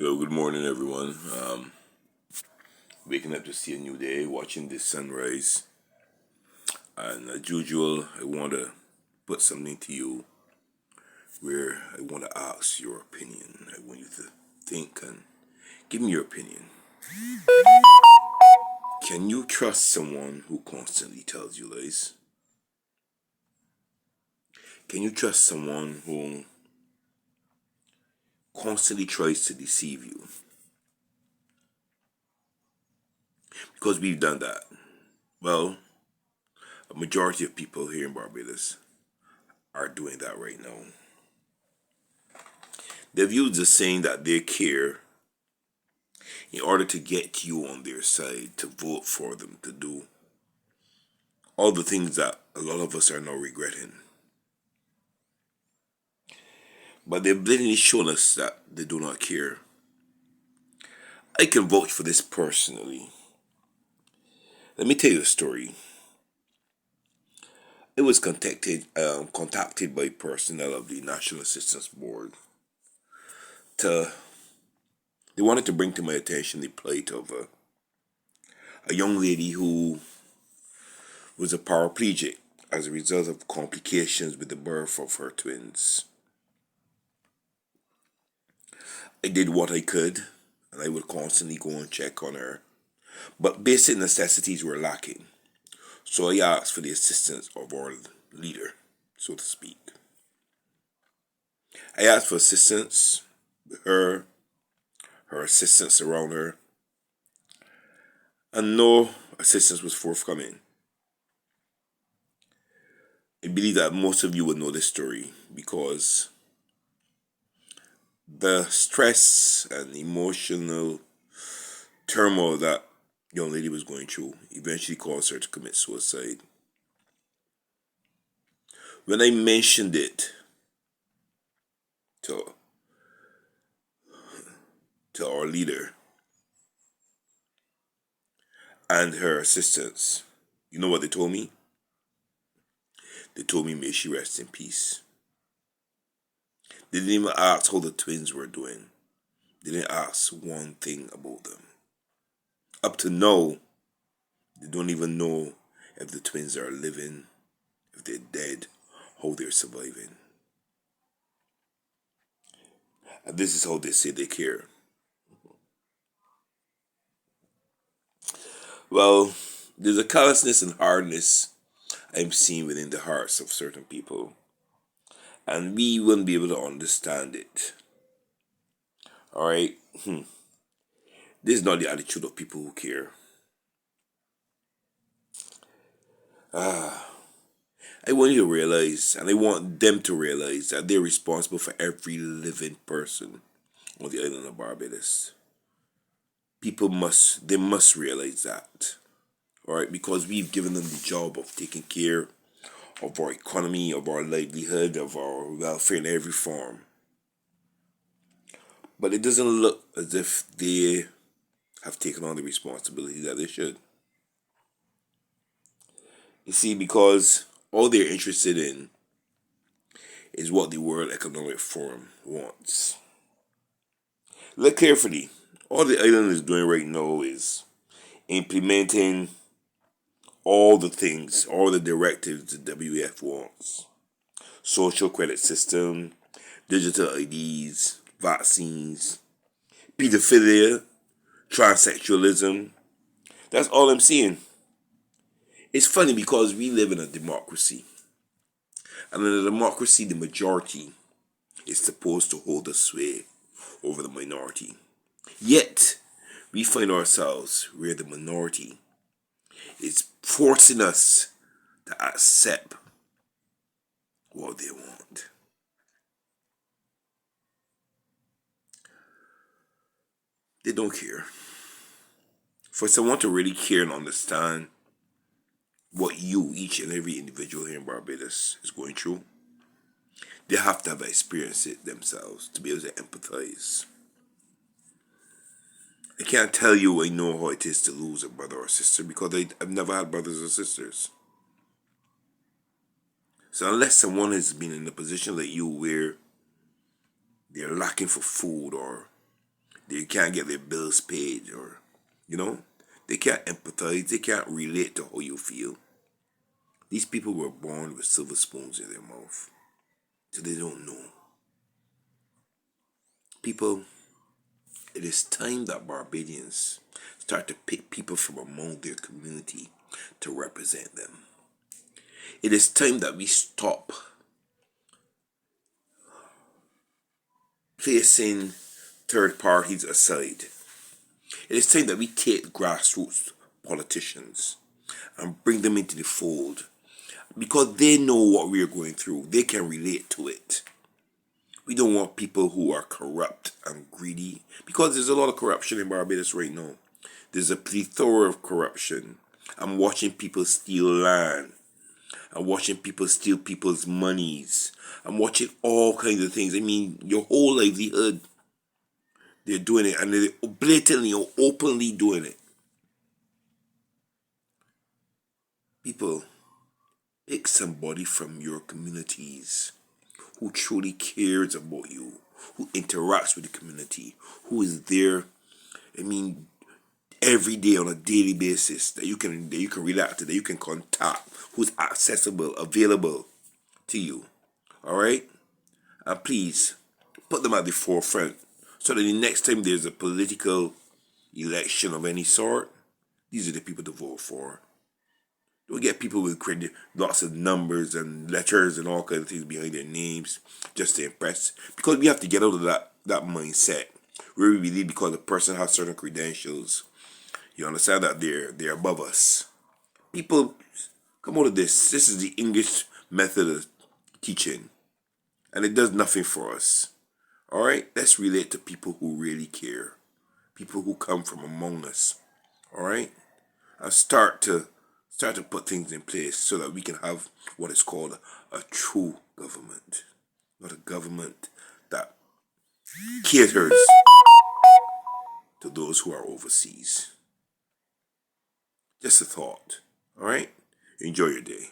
Yo, good morning, everyone. Waking up to see a new day, watching this sunrise, and as usual, I want to put something to you where I want to ask your opinion. I want you to think and give me your opinion. Can you trust someone who constantly tells you lies? Can you trust someone who constantly tries to deceive you? Because we've done that. Well, a majority of people here in Barbados are doing that right now. They've used the saying that they care in order to get you on their side, to vote for them, to do all the things that a lot of us are now regretting. But they've blatantly shown us that they do not care. I can vouch for this personally. Let me tell you a story. I was contacted by personnel of the National Assistance Board to they wanted to bring to my attention the plight of a young lady who was a paraplegic as a result of complications with the birth of her twins. I did what I could, and I would constantly go and check on her. But basic necessities were lacking, so I asked for the assistance of our leader, so to speak. I asked for assistance with her assistants around her, and no assistance was forthcoming. I believe that most of you would know this story because the stress and emotional turmoil that young lady was going through eventually caused her to commit suicide. When I mentioned it to our leader and her assistants, you know what they told me? They told me may she rest in peace. They didn't even ask how the twins were doing. They didn't ask one thing about them. Up to now, they don't even know if the twins are living, if they're dead, how they're surviving. And this is how they say they care. Well, there's a callousness and hardness I'm seeing within the hearts of certain people, and we wouldn't be able to understand it. All right, this is not the attitude of people who care. I want you to realize, and I want them to realize, that they're responsible for every living person on the island of Barbados. They must realize that. All right, because we've given them the job of taking care of our economy, of our livelihood, of our welfare in every form. But it doesn't look as if they have taken on the responsibility that they should. You see, because all they're interested in is what the World Economic Forum wants. Look carefully. All the island is doing right now is implementing all the things, all the directives the WF wants. Social credit system, digital IDs, vaccines, pedophilia, transsexualism. That's all I'm seeing. It's funny because we live in a democracy. And in a democracy, the majority is supposed to hold the sway over the minority. Yet, we find ourselves where the minority is forcing us to accept what they want. They don't care. For someone to really care and understand what you, each and every individual here in Barbados, is going through, they have to have experienced it themselves to be able to empathize. I can't tell you I know how it is to lose a brother or sister because I've never had brothers or sisters. So unless someone has been in a position like you where they're lacking for food or They can't get their bills paid, or, you know, they can't empathize. They can't relate to how you feel. These people were born with silver spoons in their mouth, so they don't know. People, it is time that Barbadians start to pick people from among their community to represent them. It is time that we stop placing third parties aside. It is time that we take grassroots politicians and bring them into the fold because they know what we're going through. They can relate to it. We don't want people who are corrupt and greedy because there's a lot of corruption in Barbados right now. There's a plethora of corruption. I'm watching people steal land. I'm watching people steal people's monies. I'm watching all kinds of things. I mean, your whole livelihood, they're doing it, and they're blatantly or openly doing it. People, pick somebody from your communities who truly cares about you, who interacts with the community, who is there, I mean, every day on a daily basis that you can relate to, that you can contact, who's accessible, available to you. Alright? And please put them at the forefront so that the next time there's a political election of any sort, these are the people to vote for. Don't get people with credit, lots of numbers and letters and all kinds of things behind their names just to impress. Because we have to get out of that mindset where we believe because the person has certain credentials, you understand that they're above us. People, come out of this. This is the English method of teaching, and it does nothing for us. All right, let's relate to people who really care, people who come from among us. All right, and start to put things in place so that we can have what is called a true government, not a government that caters to those who are overseas. Just a thought. All right, enjoy your day.